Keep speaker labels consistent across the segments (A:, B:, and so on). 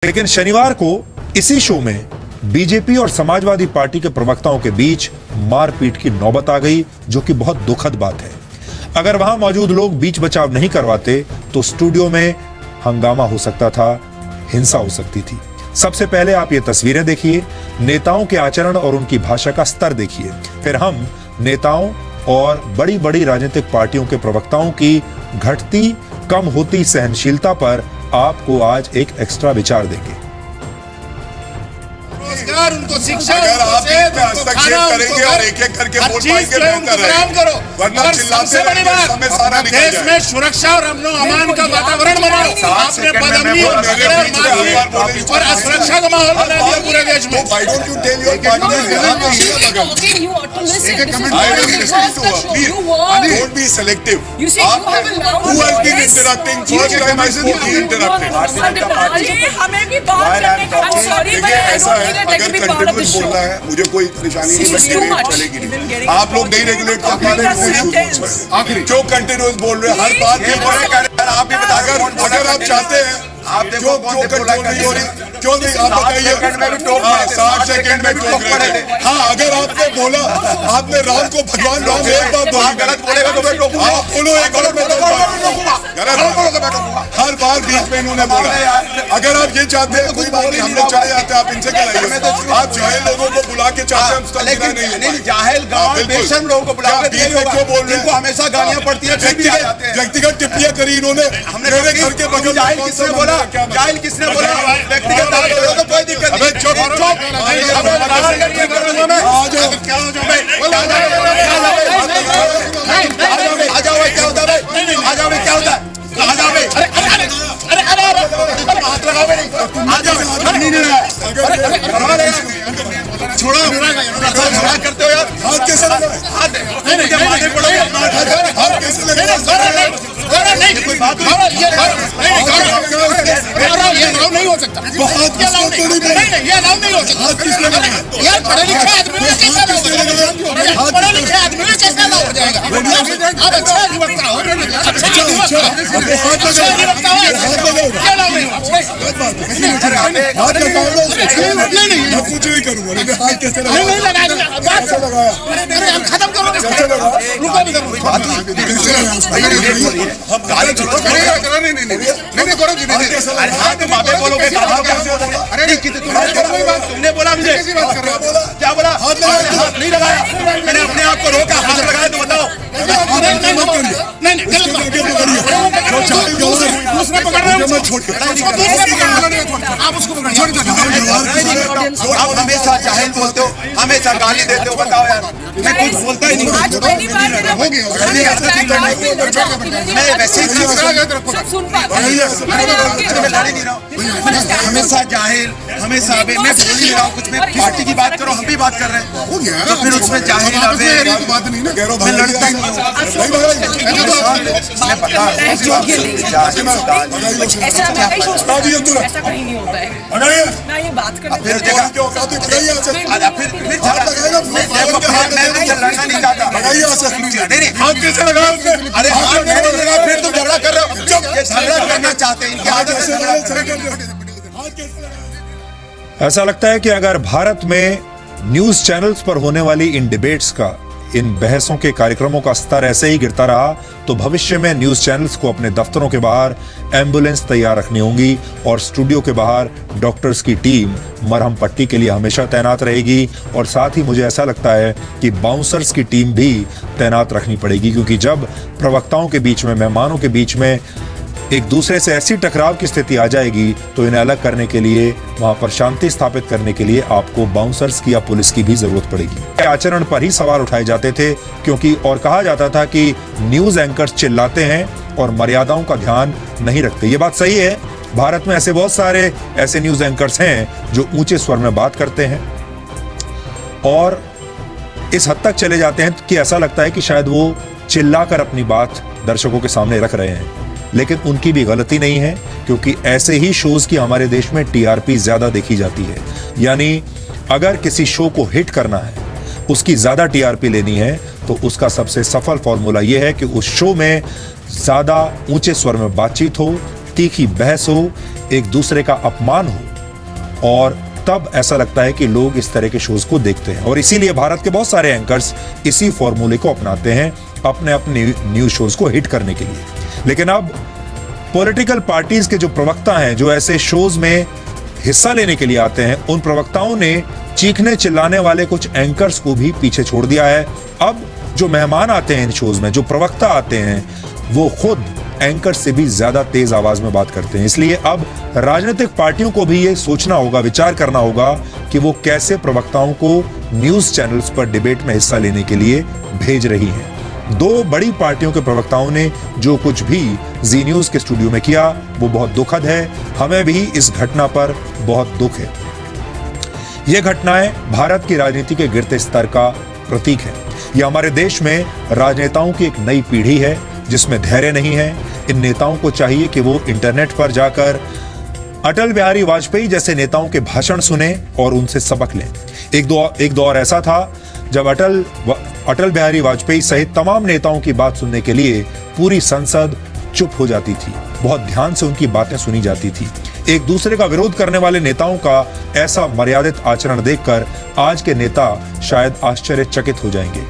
A: लेकिन शनिवार को इसी शो में बीजेपी और समाजवादी पार्टी के प्रवक्ताओं के बीच मारपीट की नौबत आ गई, जो कि बहुत दुखद बात है। अगर वहां मौजूद लोग बीच बचाव नहीं करवाते तो स्टूडियो में हंगामा हो सकता था, हिंसा हो सकती थी। सबसे पहले आप ये तस्वीरें देखिए, नेताओं के आचरण और उनकी भाषा का स्तर देखिए। फिर हम नेताओं और बड़ी बड़ी राजनीतिक पार्टियों के प्रवक्ताओं की घटती कम होती सहनशीलता पर आपको आज एक एक्स्ट्रा विचार देंगे।
B: रोजगार, उनको शिक्षा,
C: अगर आप हस्तक्षेप करेंगे और एक एक करके वोट पाएंगे
B: करो,
C: वरना चिल्लाते रहेंगे, सारा निकल
B: देश में सुरक्षा और अमन अमान का वातावरण बनाओ। आपने बदअमनी और असुरक्षा का माहौल बना दिया पूरे देश में।
C: Why don't you tell your partner?
D: You ought to listen.
C: I will listen to her. Please, don't be selective.
D: You see, you have a loud
C: Who has been
D: voice.
C: interrupting? First time I spoke, he interrupted.
D: अरे हमें भी बात करने का sorry
C: देखिए ऐसा है, अगर कंटिन्यूस बोलना है मुझे कोई परेशानी नहीं, बस डिबेट चलेगी नहीं। आप लोग नहीं रेगुलेट कर पा रहे, आखिरी जो कंटिन्यूस बोल रहे हैं हर बात के आप भी बताकर, अगर आप चाहते हैं जो कंट्रोल नहीं हो रही क्यों नहीं, आप बताइए। 60 सेकंड में टोक रहे थे। हाँ, अगर आपने बोला, आपने राम को भगवान राम एक बार बोला, गलत बोलेगा तो मैं टोकूंगा। आप बोलो एक गलत, मैं हर बार बीच में इन्होंने बोला। अगर आप ये चाहते हैं कोई बात नहीं, हम लोग चले जाते हैं, आप इनसे कराइए। आप जाहिल लोगों को बुला के चाहते हैं नहीं, जाहिल गाँव बेशर्म लोगों को बुला के क्यों बोल रहे हैं? हमेशा गालियां पड़ती है, व्यक्तिगत टिप्पणियां करी इन्होंने। मेरे घर के बगल जाहिल किसने बोला? जाहिल किसने बोला? व्यक्तिगत तो कोई दिक्कत नहीं। चुप आ जाओ, क्या होता है? आ जाओ, क्या होता है? आ जाओ, हाथ लगाओ, आ जाओ, छोड़ो, छोड़ा करते हो यार। हाथ कैसे लगाओ? हाथ मारने पड़ोगे, हाथ कैसे लगाओ? कोई बात नहीं हो सकता। बहुत ये अलाउ नहीं हो सकता यार। पढ़े लिखे आदमी में कैसे अलाउ हो जाएगा? पढ़े लिखे आदमी में कैसे अलाउ हो जाएगा? आप अच्छा नहीं बता हो, अच्छा नहीं बता हो, क्या अलाउ नहीं हो? नहीं कुछ नहीं करूँगा, हाथ कैसे नहीं लगाया? अरे हम खत्म करो, रुको हम गाली नहीं करो। अरे हाँ, तुम आपे बोलोगे, अरे तुमने बोला मुझे, क्या बोला? हाथ नहीं लगाया, मैंने अपने आप को रोका। हाथ लगाया तो बताओ। आप उसको आप हमेशा जाहिल बोलते हो, हमेशा गाली देते हो। बताओ यार, मैं कुछ बोलता ही नहीं। मैं वैसे ही हमेशा जाहिल, हमेशा मैं बोल नहीं रहा हूँ कुछ। मैं पार्टी की बात करो, हम भी बात कर रहे हैं, तो फिर उसमें जाहिल बात नहीं ना। मैं लड़ता ही नहीं
D: ऐसा कहीं नहीं होता है ना, ये बात करना।
C: फिर लड़ना नहीं चाहता। हाथ कैसे लगा? अरे हाथ नहीं लगा, फिर तुम झगड़ा कर रहे हो। झगड़ा करना चाहते हैं,
A: ऐसा लगता है कि अगर भारत में न्यूज चैनल्स पर होने वाली इन डिबेट्स का, इन बहसों के कार्यक्रमों का स्तर ऐसे ही गिरता रहा तो भविष्य में न्यूज चैनल्स को अपने दफ्तरों के बाहर एम्बुलेंस तैयार रखनी होंगी और स्टूडियो के बाहर डॉक्टर्स की टीम मरहम पट्टी के लिए हमेशा तैनात रहेगी। और साथ ही मुझे ऐसा लगता है कि बाउंसर्स की टीम भी तैनात रखनी पड़ेगी, क्योंकि जब प्रवक्ताओं के बीच में, मेहमानों के बीच में एक दूसरे से ऐसी टकराव की स्थिति आ जाएगी तो इन्हें अलग करने के लिए, वहां पर शांति स्थापित करने के लिए आपको बाउंसर्स की या पुलिस की भी जरूरत पड़ेगी। आचरण पर ही सवाल उठाए जाते थे, क्योंकि और कहा जाता था कि न्यूज एंकर्स चिल्लाते हैं और मर्यादाओं का ध्यान नहीं रखते। ये बात सही है, भारत में ऐसे बहुत सारे ऐसे न्यूज एंकर्स हैं जो ऊंचे स्वर में बात करते हैं और इस हद तक चले जाते हैं कि ऐसा लगता है कि शायद वो चिल्लाकर अपनी बात दर्शकों के सामने रख रहे हैं। लेकिन उनकी भी गलती नहीं है, क्योंकि ऐसे ही शोज की हमारे देश में टीआरपी ज्यादा देखी जाती है। यानी अगर किसी शो को हिट करना है, उसकी ज्यादा टीआरपी लेनी है, तो उसका सबसे सफल फॉर्मूला यह है कि उस शो में ज्यादा ऊंचे स्वर में बातचीत हो, तीखी बहस हो, एक दूसरे का अपमान हो और तब ऐसा लगता है कि लोग इस तरह के शोज को देखते हैं। और इसीलिए भारत के बहुत सारे एंकर्स इसी फॉर्मूले को अपनाते हैं अपने अपने न्यूज शोज को हिट करने के लिए। लेकिन अब पॉलिटिकल पार्टीज के जो प्रवक्ता हैं, जो ऐसे शोज में हिस्सा लेने के लिए आते हैं, उन प्रवक्ताओं ने चीखने चिल्लाने वाले कुछ एंकर्स को भी पीछे छोड़ दिया है। अब जो मेहमान आते हैं इन शोज में, जो प्रवक्ता आते हैं, वो खुद एंकर से भी ज्यादा तेज आवाज में बात करते हैं। इसलिए अब राजनीतिक पार्टियों को भी ये सोचना होगा, विचार करना होगा कि वो कैसे प्रवक्ताओं को न्यूज चैनल्स पर डिबेट में हिस्सा लेने के लिए भेज रही हैं। दो बड़ी पार्टियों के प्रवक्ताओं ने जो कुछ भी जी न्यूज के स्टूडियो में किया वो बहुत दुखद है। हमें भी इस घटना पर बहुत दुख है। ये घटनाएं भारत की राजनीति के गिरते स्तर का प्रतीक है। यह हमारे देश में राजनेताओं की एक नई पीढ़ी है जिसमें धैर्य नहीं है। इन नेताओं को चाहिए कि वो इंटरनेट पर जाकर अटल बिहारी वाजपेयी जैसे नेताओं के भाषण सुने और उनसे सबक लें। एक दौर ऐसा था जब अटल बिहारी वाजपेयी सहित तमाम नेताओं की बात सुनने के लिए पूरी संसद चुप हो जाती थी, बहुत ध्यान से उनकी बातें सुनी जाती थी। एक दूसरे का विरोध करने वाले नेताओं का ऐसा मर्यादित आचरण देखकर आज के नेता शायद आश्चर्यचकित हो जाएंगे।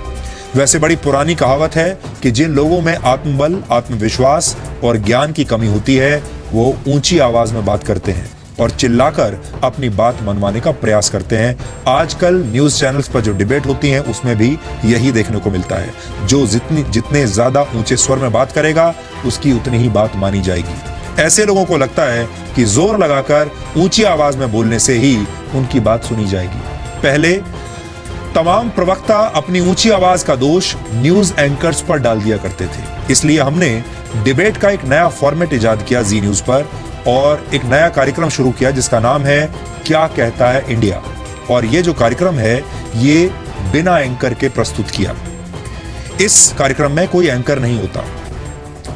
A: वैसे बड़ी पुरानी कहावत है कि जिन लोगों में आत्मबल, आत्मविश्वास और ज्ञान की कमी होती है वो ऊंची आवाज में बात करते हैं और चिल्लाकर अपनी बात मनवाने का प्रयास करते हैं। आजकल न्यूज चैनल्स पर जो डिबेट होती है उसमें भी यही देखने को मिलता है। जो जितने ज्यादा ऊंचे स्वर में बात करेगा उसकी उतनी ही बात मानी जाएगी। ऐसे लोगों को लगता है कि जोर लगाकर ऊंची आवाज में बोलने से ही उनकी बात सुनी जाएगी। पहले तमाम प्रवक्ता अपनी ऊंची आवाज का दोष न्यूज एंकर्स पर डाल दिया करते थे। इसलिए हमने डिबेट का एक नया फॉर्मेट इजाद किया जी न्यूज पर और एक नया कार्यक्रम शुरू किया जिसका नाम है क्या कहता है इंडिया। और ये जो कार्यक्रम है ये बिना एंकर के प्रस्तुत किया। इस कार्यक्रम में कोई एंकर नहीं होता,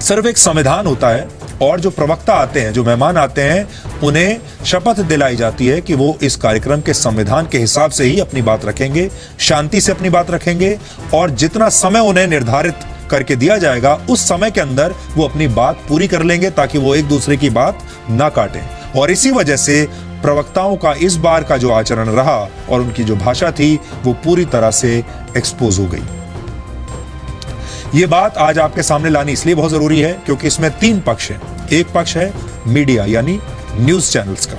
A: सिर्फ एक संविधान होता है और जो प्रवक्ता आते हैं, जो मेहमान आते हैं, उन्हें शपथ दिलाई जाती है कि वो इस कार्यक्रम के संविधान के हिसाब से ही अपनी बात रखेंगे, शांति से अपनी बात रखेंगे और जितना समय उन्हें निर्धारित करके दिया जाएगा उस समय के अंदर वो अपनी बात पूरी कर लेंगे ताकि वो एक दूसरे की बात ना काटें। और इसी वजह से प्रवक्ताओं का इस बार का जो आचरण रहा और उनकी जो भाषा थी वो पूरी तरह से एक्सपोज हो गई। ये बात आज आपके सामने लानी इसलिए बहुत जरूरी है क्योंकि इसमें तीन पक्ष हैं। एक पक्ष है मीडिया यानी न्यूज चैनल्स का,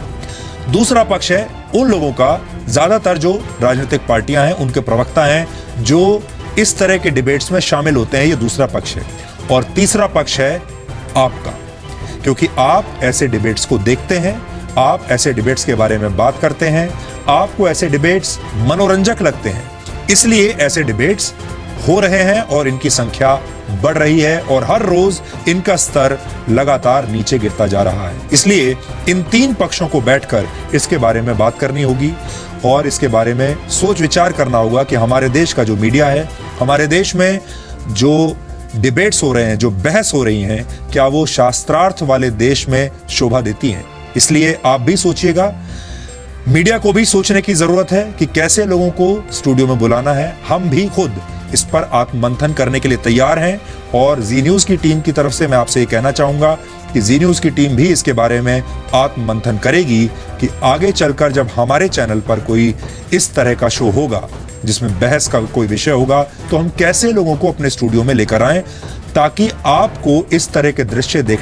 A: दूसरा पक्ष है उन लोगों का, ज्यादातर जो राजनीतिक पार्टियां हैं उनके प्रवक्ता हैं जो इस तरह के डिबेट्स में शामिल होते हैं, ये दूसरा पक्ष है। और तीसरा पक्ष है आपका, क्योंकि आप ऐसे डिबेट्स को देखते हैं, आप ऐसे डिबेट्स के बारे में बात करते हैं, आपको ऐसे डिबेट्स मनोरंजक लगते हैं, इसलिए ऐसे डिबेट्स हो रहे हैं और इनकी संख्या बढ़ रही है और हर रोज इनका स्तर लगातार नीचे गिरता जा रहा है। इसलिए इन तीन पक्षों को बैठकर इसके बारे में बात करनी होगी और इसके बारे में सोच विचार करना होगा कि हमारे देश का जो मीडिया है, हमारे देश में जो डिबेट्स हो रहे हैं, जो बहस हो रही हैं, क्या वो शास्त्रार्थ वाले देश में शोभा देती हैं। इसलिए आप भी सोचिएगा, मीडिया को भी सोचने की जरूरत है कि कैसे लोगों को स्टूडियो में बुलाना है। हम भी खुद इस पर आत्ममंथन करने के लिए तैयार हैं और जी न्यूज की टीम की तरफ से मैं आपसे ये कहना चाहूंगा कि जी न्यूज की टीम भी इसके बारे में आत्ममंथन करेगी कि आगे चलकर जब हमारे चैनल पर कोई इस तरह का शो होगा जिसमें बहस का कोई विषय होगा तो हम कैसे लोगों को अपने स्टूडियो में लेकर आएं ताकि आपको इस तरह के दृश्य देखने